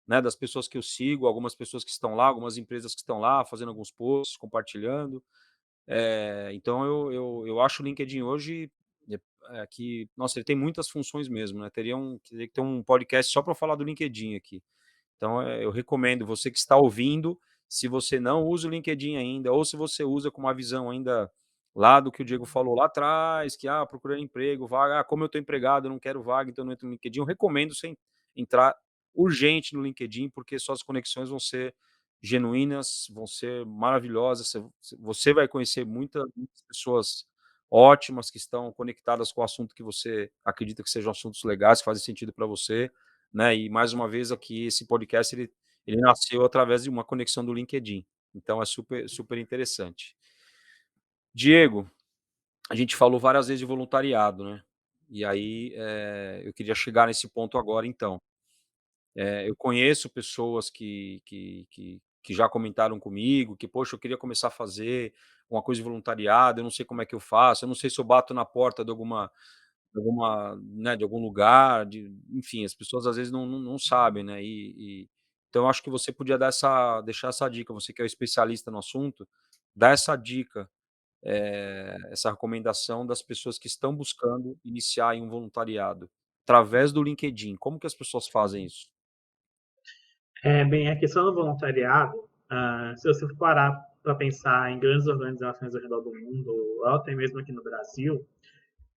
né, das pessoas que eu sigo, algumas pessoas que estão lá, algumas empresas que estão lá fazendo alguns posts, compartilhando. Então eu acho o LinkedIn hoje, que nossa, ele tem muitas funções mesmo, né, teria que ter um podcast só para falar do LinkedIn aqui. Então, eu recomendo você que está ouvindo, se você não usa o LinkedIn ainda, ou se você usa com uma visão ainda lá do que o Diego falou lá atrás, que, procurando emprego, vaga, como eu estou empregado, eu não quero vaga, então eu não entro no LinkedIn, eu recomendo você entrar urgente no LinkedIn, porque suas conexões vão ser genuínas, vão ser maravilhosas, você vai conhecer muitas pessoas ótimas que estão conectadas com o assunto que você acredita que sejam assuntos legais, que fazem sentido para você, né, e mais uma vez aqui esse podcast ele nasceu através de uma conexão do LinkedIn, então é super super interessante. Diego, a gente falou várias vezes de voluntariado, né, e aí, eu queria chegar nesse ponto agora então. Eu conheço pessoas que já comentaram comigo que: "Poxa, eu queria começar a fazer uma coisa de voluntariado, eu não sei como é que eu faço, eu não sei se eu bato na porta de alguma, né, de algum lugar, enfim, as pessoas às vezes não sabem, né, então eu acho que você podia deixar essa dica, você que é o especialista no assunto, dar essa dica, essa recomendação das pessoas que estão buscando iniciar em um voluntariado, através do LinkedIn, como que as pessoas fazem isso? Bem, a questão do voluntariado, se você for parar para pensar em grandes organizações ao redor do mundo, ou até mesmo aqui no Brasil,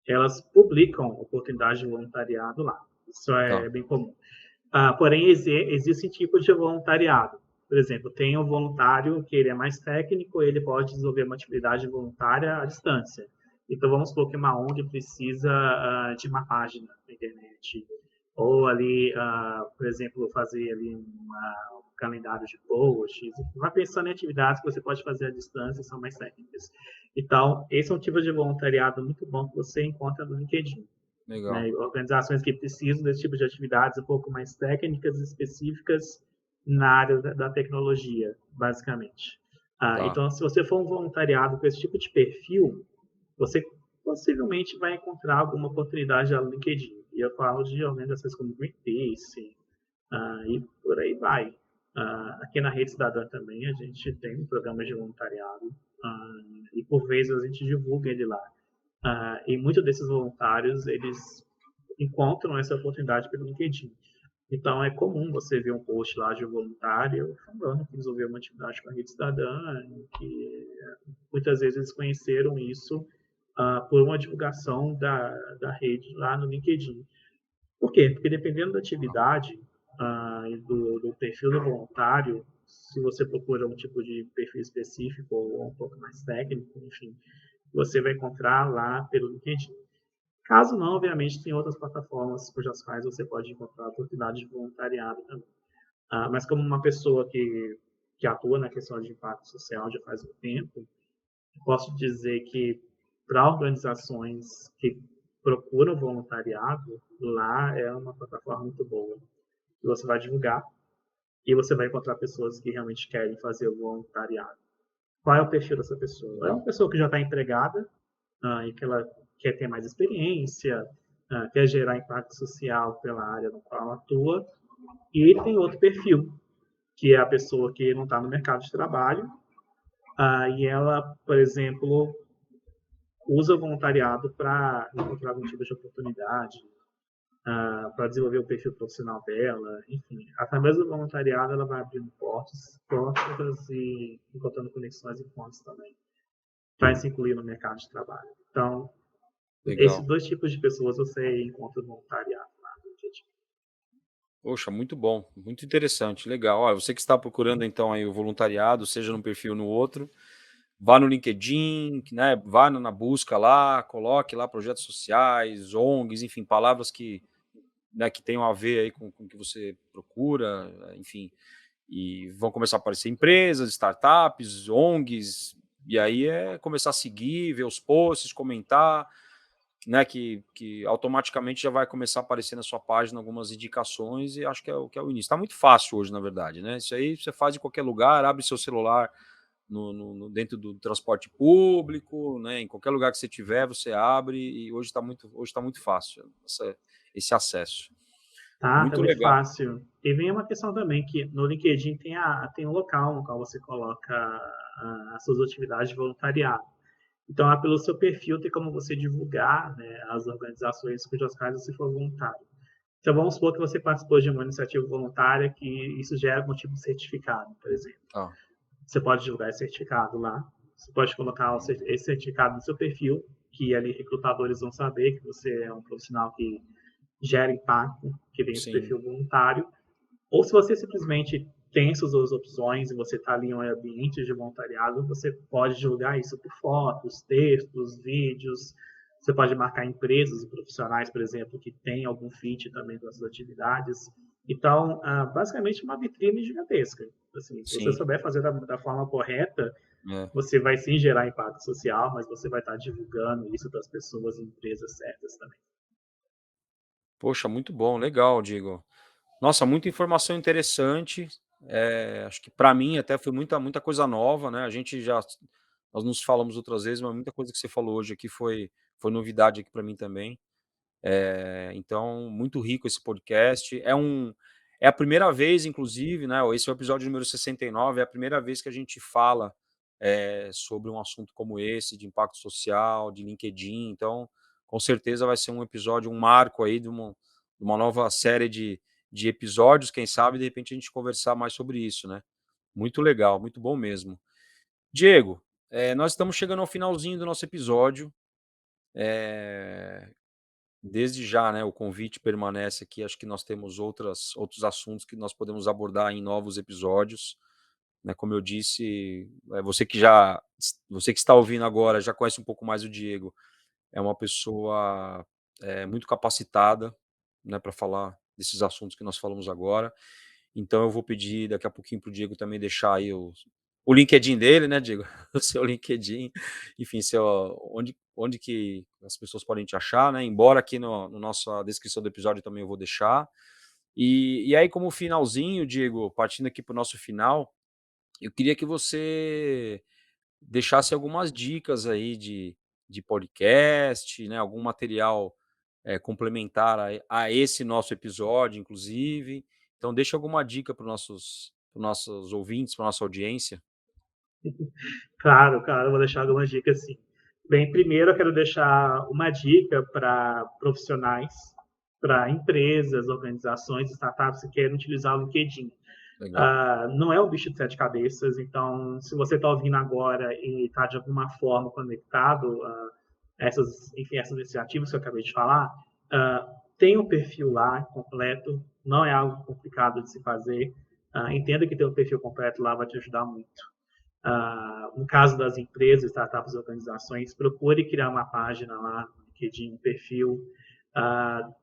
elas publicam oportunidades de voluntariado lá. Isso Tá, é bem comum. Porém, existem tipos de voluntariado. Por exemplo, tem um voluntário que ele é mais técnico, ele pode desenvolver uma atividade voluntária à distância. Então, vamos supor que uma ONG precisa de uma página na internet, ou ali, por exemplo, fazer ali um calendário de posts. Vai pensando em atividades que você pode fazer à distância, são mais técnicas. Então, esse é um tipo de voluntariado muito bom que você encontra no LinkedIn, legal, né? Organizações que precisam desse tipo de atividades um pouco mais técnicas, específicas na área da tecnologia, basicamente. tá, Então, se você for um voluntariado com esse tipo de perfil, você possivelmente vai encontrar alguma oportunidade no LinkedIn. E eu falo de organizações como Greenpeace, e por aí vai. Aqui na Rede Cidadã também a gente tem um programa de voluntariado, e por vezes a gente divulga ele lá. E muitos desses voluntários, eles encontram essa oportunidade pelo LinkedIn. Então, é comum você ver um post lá de um voluntário falando que desenvolveu uma atividade com a Rede Cidadã, que muitas vezes eles conheceram isso por uma divulgação da rede lá no LinkedIn. Por quê? Porque dependendo da tá, atividade e do perfil do voluntário, se você procura um tipo de perfil específico ou um pouco mais técnico, enfim, você vai encontrar lá pelo LinkedIn. Caso não, obviamente, tem outras plataformas cujas quais você pode encontrar oportunidade de voluntariado também. Mas como uma pessoa que que atua na questão de impacto social já faz um tempo, posso dizer que para organizações que procuram voluntariado, lá é uma plataforma muito boa. Que você vai divulgar e você vai encontrar pessoas que realmente querem fazer o voluntariado. Qual é o perfil dessa pessoa? É uma Legal. pessoa que já está empregada e que ela quer ter mais experiência, quer gerar impacto social pela área no qual ela atua. E tem outro perfil, que é a pessoa que não está no mercado de trabalho e ela, por exemplo, usa o voluntariado para encontrar algum tipo de oportunidade, para desenvolver o perfil profissional dela, enfim. Através do voluntariado, ela vai abrindo portas e encontrando conexões e pontos também, para se incluir no mercado de trabalho. Então, esses Legal. dois tipos de pessoas você encontra no voluntariado lá no LinkedIn. Poxa, muito bom, muito interessante, legal. Olha, você que está procurando então aí o voluntariado, seja num perfil ou no outro, vá no LinkedIn, né, vá na busca lá, coloque lá projetos sociais, ONGs, enfim, palavras que, né, que tenham a ver aí com o que você procura, enfim, e vão começar a aparecer empresas, startups, ONGs, e aí é começar a seguir, ver os posts, comentar, né, que automaticamente já vai começar a aparecer na sua página algumas indicações e acho que é o início. Está muito fácil hoje, na verdade, né? Isso aí você faz em qualquer lugar, abre seu celular dentro do transporte público, né? Em qualquer lugar que você tiver, você abre e hoje tá muito fácil esse acesso. Tá Muito muito legal. fácil. E vem uma questão também que no LinkedIn tem um local no qual você coloca as suas atividades de voluntariado. Então, pelo seu perfil, tem como você divulgar, né, as organizações cujas quais você for voluntário. Então, vamos supor que você participou de uma iniciativa voluntária que isso gera algum tipo de certificado, por exemplo. Tá. Você pode divulgar esse certificado lá. Você pode colocar esse certificado no seu perfil, que ali recrutadores vão saber que você é um profissional que gera impacto, que tem esse Sim, perfil voluntário. Ou se você simplesmente tem essas duas opções e você está ali em um ambiente de voluntariado, você pode divulgar isso por fotos, textos, vídeos. Você pode marcar empresas e profissionais, por exemplo, que têm algum fit também com essas atividades. Então, basicamente, uma vitrine gigantesca. Assim, se você sim. souber fazer da forma correta, É. você vai sim gerar impacto social, mas você vai estar divulgando isso para as pessoas e empresas certas também. Poxa, muito bom, legal, Diego. Nossa, muita informação interessante. Acho que para mim até foi muita coisa nova, né, nós nos falamos outras vezes, mas muita coisa que você falou hoje aqui foi novidade aqui para mim também. Então muito rico esse podcast. É a primeira vez inclusive, né, esse é o episódio número 69, é a primeira vez que a gente fala, sobre um assunto como esse, de impacto social, de LinkedIn, então, com certeza vai ser um episódio, um marco aí de uma nova série de episódios, quem sabe de repente a gente conversar mais sobre isso, né. Muito legal, muito bom mesmo. Diego, nós estamos chegando ao finalzinho do nosso episódio, eh desde já, né, o convite permanece aqui, acho que nós temos outros assuntos que nós podemos abordar em novos episódios, né, como eu disse, você que está ouvindo agora já conhece um pouco mais o Diego, é uma pessoa, muito capacitada, né, para falar desses assuntos que nós falamos agora. Então eu vou pedir daqui a pouquinho para o Diego também deixar aí o LinkedIn dele, né, Diego? O seu LinkedIn, enfim, onde que as pessoas podem te achar, né, embora aqui no nossa descrição do episódio também eu vou deixar. E aí como finalzinho, Diego, partindo aqui para o nosso final, eu queria que você deixasse algumas dicas aí de podcast, né, algum material, complementar a esse nosso episódio, inclusive. Então deixa alguma dica para os nossos ouvintes, para nossa audiência. Claro, claro, eu vou deixar algumas dicas sim. Bem, primeiro eu quero deixar uma dica para profissionais, para empresas, organizações, startups que querem utilizar o LinkedIn. Legal. Não é um bicho de sete cabeças, então se você está ouvindo agora e está de alguma forma conectado enfim, essas iniciativas que eu acabei de falar, uh, tem um perfil lá completo, não é algo complicado de se fazer. Entenda que ter um perfil completo lá vai te ajudar muito. No caso das empresas, startups e organizações, procure criar uma página lá no LinkedIn, um perfil. Uh,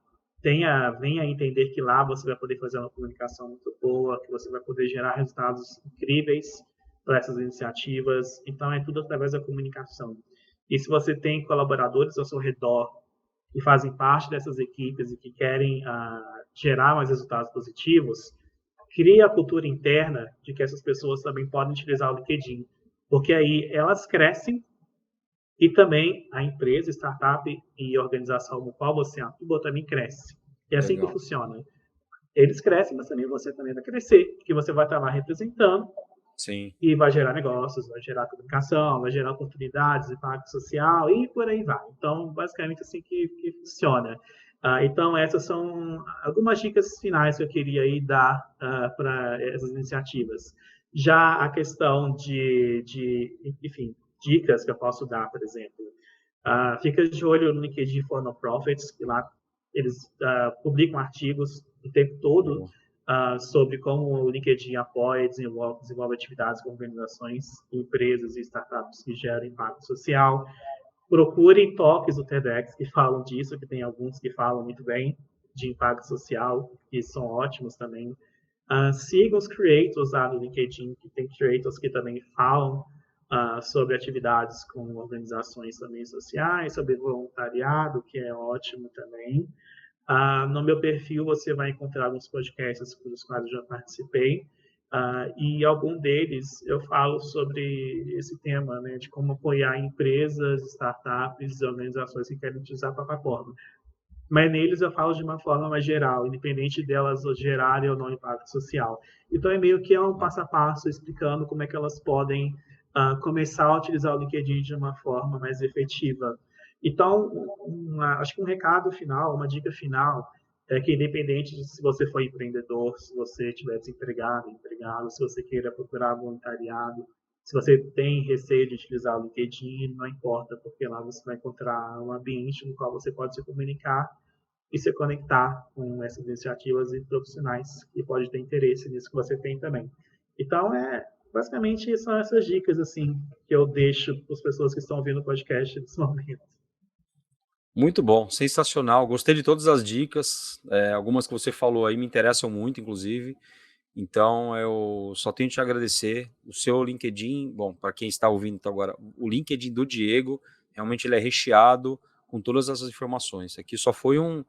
venha a entender que lá você vai poder fazer uma comunicação muito boa, que você vai poder gerar resultados incríveis para essas iniciativas. Então, é tudo através da comunicação. E se você tem colaboradores ao seu redor que fazem parte dessas equipes e que querem gerar mais resultados positivos, cria a cultura interna de que essas pessoas também podem utilizar o LinkedIn, porque aí elas crescem e também a empresa, startup e organização no qual você atua também cresce. É assim que Legal. funciona. Eles crescem, mas também você também vai crescer, porque você vai estar lá representando Sim. e vai gerar negócios, vai gerar comunicação, vai gerar oportunidades, impacto social e por aí vai. Então, basicamente assim que funciona. Então, essas são algumas dicas finais que eu queria aí dar para essas iniciativas. Já a questão enfim, dicas que eu posso dar, por exemplo. Fica de olho no LinkedIn for Non-Profits, que lá eles publicam artigos o tempo todo Boa. sobre como o LinkedIn apoia e desenvolve atividades com organizações, empresas e startups que geram impacto social. Procurem talks do TEDx que falam disso, que tem alguns que falam muito bem de impacto social, que são ótimos também. Sigam os creators lá no LinkedIn, que tem creators que também falam sobre atividades com organizações também sociais, sobre voluntariado, que é ótimo também. No meu perfil você vai encontrar alguns podcasts dos quais eu já participei, e algum deles eu falo sobre esse tema, né, de como apoiar empresas, startups e organizações que querem utilizar a plataforma. Mas neles eu falo de uma forma mais geral, independente delas gerarem ou não impacto social. Então é meio que um passo a passo explicando como é que elas podem começar a utilizar o LinkedIn de uma forma mais efetiva. Então, acho que um recado final, uma dica final, é que independente de se você for empreendedor, se você estiver desempregado, empregado, se você queira procurar voluntariado, se você tem receio de utilizar o LinkedIn, não importa, porque lá você vai encontrar um ambiente no qual você pode se comunicar e se conectar com essas iniciativas e profissionais que podem ter interesse nisso que você tem também. Então, basicamente são essas dicas assim que eu deixo para as pessoas que estão ouvindo o podcast nesse momento. Muito bom, sensacional. Gostei de todas as dicas. Algumas que você falou aí me interessam muito, inclusive. Então, eu só tenho que te agradecer. O seu LinkedIn, bom, para quem está ouvindo então agora, o LinkedIn do Diego, realmente ele é recheado com todas essas informações. Aqui só foi um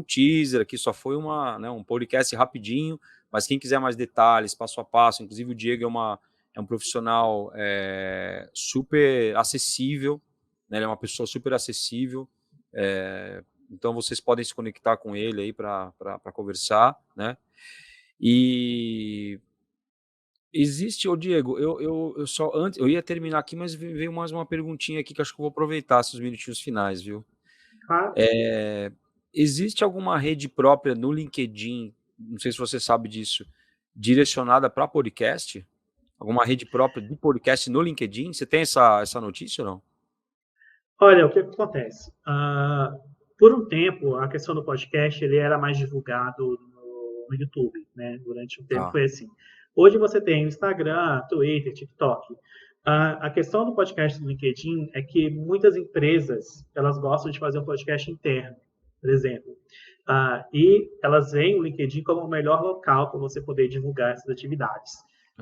teaser, aqui só foi um podcast rapidinho, mas quem quiser mais detalhes, passo a passo, inclusive o Diego é um profissional super acessível, né? Ele é uma pessoa super acessível, então vocês podem se conectar com ele aí para conversar, né? E existe, ô Diego, eu só antes, eu ia terminar aqui, mas veio mais uma perguntinha aqui que acho que eu vou aproveitar esses minutinhos finais, viu? Claro. É, existe alguma rede própria no LinkedIn, não sei se você sabe disso, direcionada para podcast? Alguma rede própria de podcast no LinkedIn? Você tem essa notícia ou não? Olha, o que acontece? Por um tempo, a questão do podcast ele era mais divulgado no YouTube, né? Durante um tempo Tá. foi assim. Hoje você tem Instagram, Twitter, TikTok. A questão do podcast do LinkedIn é que muitas empresas elas gostam de fazer um podcast interno, por exemplo. E elas veem o LinkedIn como o melhor local para você poder divulgar essas atividades.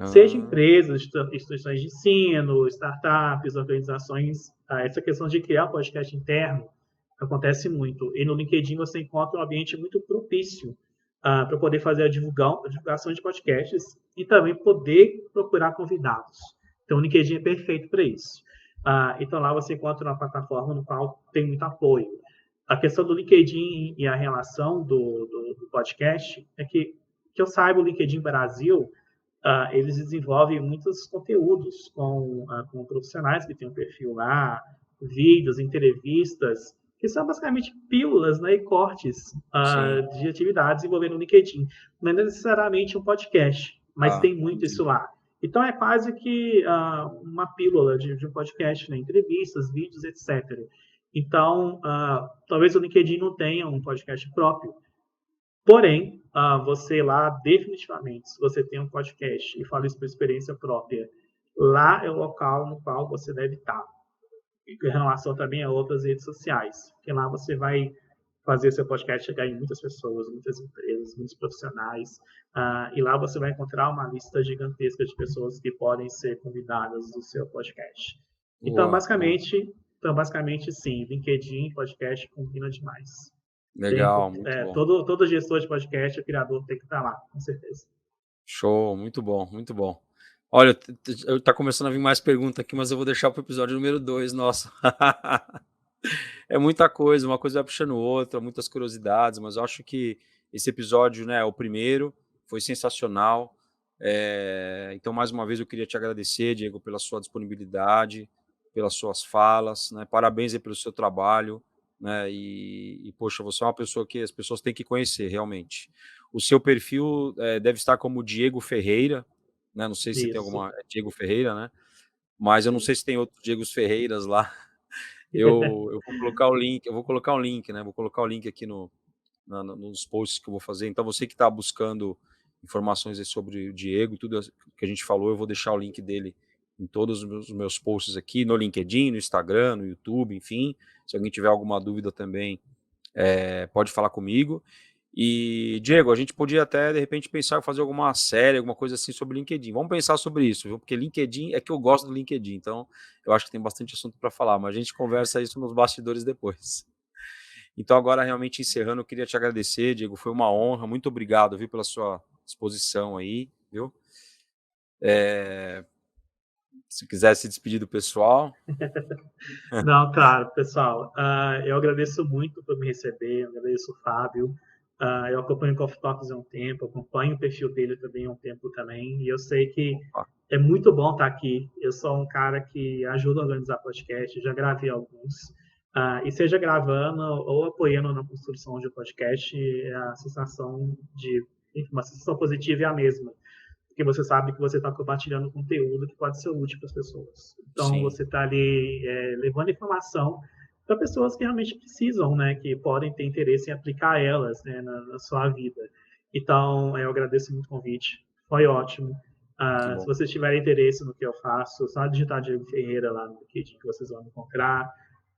Seja Ah, empresas, instituições de ensino, startups, organizações, essa questão de criar podcast interno acontece muito. E no LinkedIn você encontra um ambiente muito propício para poder fazer a divulgação de podcasts e também poder procurar convidados. Então, o LinkedIn é perfeito para isso. Então, lá você encontra uma plataforma no qual tem muito apoio. A questão do LinkedIn e a relação do podcast é que eu saiba, o LinkedIn Brasil eles desenvolvem muitos conteúdos com profissionais que têm um perfil lá, vídeos, entrevistas, que são basicamente pílulas, né, e cortes sim. de atividades envolvendo o LinkedIn. Não é necessariamente um podcast, mas Ah, tem muito isso entendi. lá. Então, é quase que uma pílula de um podcast, né, entrevistas, vídeos, etc. Então, talvez o LinkedIn não tenha um podcast próprio, porém, você lá, definitivamente, se você tem um podcast e fala isso por experiência própria, lá é o local no qual você deve estar. Em relação também a outras redes sociais, porque lá você vai fazer seu podcast chegar em muitas pessoas, muitas empresas, muitos profissionais. E lá você vai encontrar uma lista gigantesca de pessoas que podem ser convidadas do seu podcast. Então, Boa, boa. basicamente, sim, LinkedIn, podcast combina demais. Legal, muito bom. Todo gestor de podcast, o criador tem que estar lá, com certeza. Show, muito bom, muito bom. Olha, tá começando a vir mais pergunta aqui, mas eu vou deixar para o episódio número 2, nossa. É muita coisa, uma coisa vai puxando outra, muitas curiosidades, mas eu acho que esse episódio, né, é o primeiro, foi sensacional. Então, mais uma vez, eu queria te agradecer, Diego, pela sua disponibilidade, pelas suas falas, né? Parabéns aí pelo seu trabalho, né? Poxa, você é uma pessoa que as pessoas têm que conhecer, realmente. O seu perfil deve estar como Diego Ferreira, né? Não sei se tem Isso. alguma. É Diego Ferreira, né? Mas eu não sei Isso. se tem outros Diegos Ferreiras lá. Eu vou colocar o link, né? Vou colocar o link aqui nos posts que eu vou fazer. Então, você que está buscando informações aí sobre o Diego, tudo que a gente falou, eu vou deixar o link dele em todos os meus posts aqui, no LinkedIn, no Instagram, no YouTube, enfim. Se alguém tiver alguma dúvida também, pode falar comigo. E, Diego, a gente podia até, de repente, pensar em fazer alguma série, alguma coisa assim sobre LinkedIn. Vamos pensar sobre isso, viu? Porque LinkedIn é que eu gosto do LinkedIn, então eu acho que tem bastante assunto para falar, mas a gente conversa isso nos bastidores depois. Então, agora, realmente encerrando, eu queria te agradecer, Diego, foi uma honra, muito obrigado, viu, pela sua disposição aí, viu? Se quiser se despedir do pessoal. Não, claro, pessoal. Eu agradeço muito por me receber, eu agradeço o Fábio. Eu acompanho o Coffee Talks há um tempo, acompanho o perfil dele também há um tempo também, e eu sei que Opa, é muito bom estar aqui. Eu sou um cara que ajuda a organizar podcast, já gravei alguns. E seja gravando ou apoiando na construção de um podcast, a sensação de uma sensação positiva é a mesma, porque você sabe que você está compartilhando conteúdo que pode ser útil para as pessoas. Então, sim, você está ali levando informação para pessoas que realmente precisam, né, que podem ter interesse em aplicar elas, né, na sua vida. Então, eu agradeço muito o convite, foi ótimo. que Se bom. vocês tiverem interesse no que eu faço, só digitar Diego Ferreira lá no LinkedIn que vocês vão encontrar.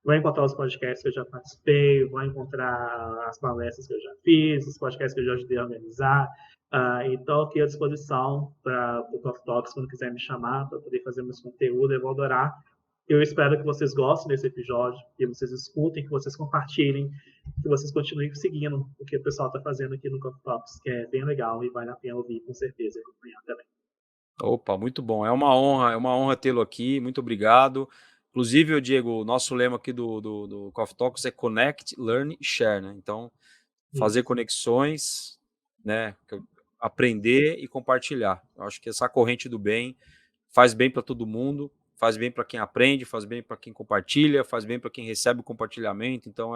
Vai encontrar os podcasts que eu já participei, vai encontrar as palestras que eu já fiz, os podcasts que eu já ajudei a organizar. Então, aqui à disposição para o Coffee Talks, quando quiser me chamar, para poder fazer meus conteúdos, eu vou adorar. Eu espero que vocês gostem desse episódio, que vocês escutem, que vocês compartilhem, que vocês continuem seguindo o que o pessoal está fazendo aqui no Coffee Talks, que é bem legal e vale a pena ouvir, com certeza, e acompanhar também. Opa, muito bom. É uma honra tê-lo aqui, muito obrigado. Inclusive, Diego, o nosso lema aqui do Coffee Talks é Connect, Learn e Share, né? Então, fazer Isso, conexões, né? Aprender e compartilhar. Eu acho que essa corrente do bem faz bem para todo mundo, faz bem para quem aprende, faz bem para quem compartilha, faz bem para quem recebe o compartilhamento. Então,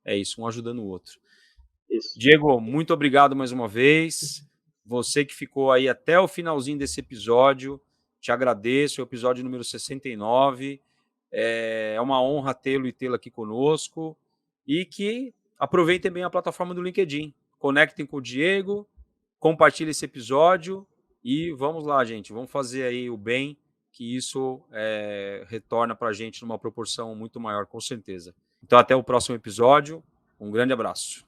é isso, um ajudando o outro. isso. Diego, muito obrigado mais uma vez. Você que ficou aí até o finalzinho desse episódio, te agradeço. É o episódio número 69. É uma honra tê-lo e tê-la aqui conosco. E que aproveitem bem a plataforma do LinkedIn. Conectem com o Diego, compartilhem esse episódio e vamos lá, gente. Vamos fazer aí o bem, que isso retorna para a gente numa proporção muito maior, com certeza. Então, até o próximo episódio. Um grande abraço.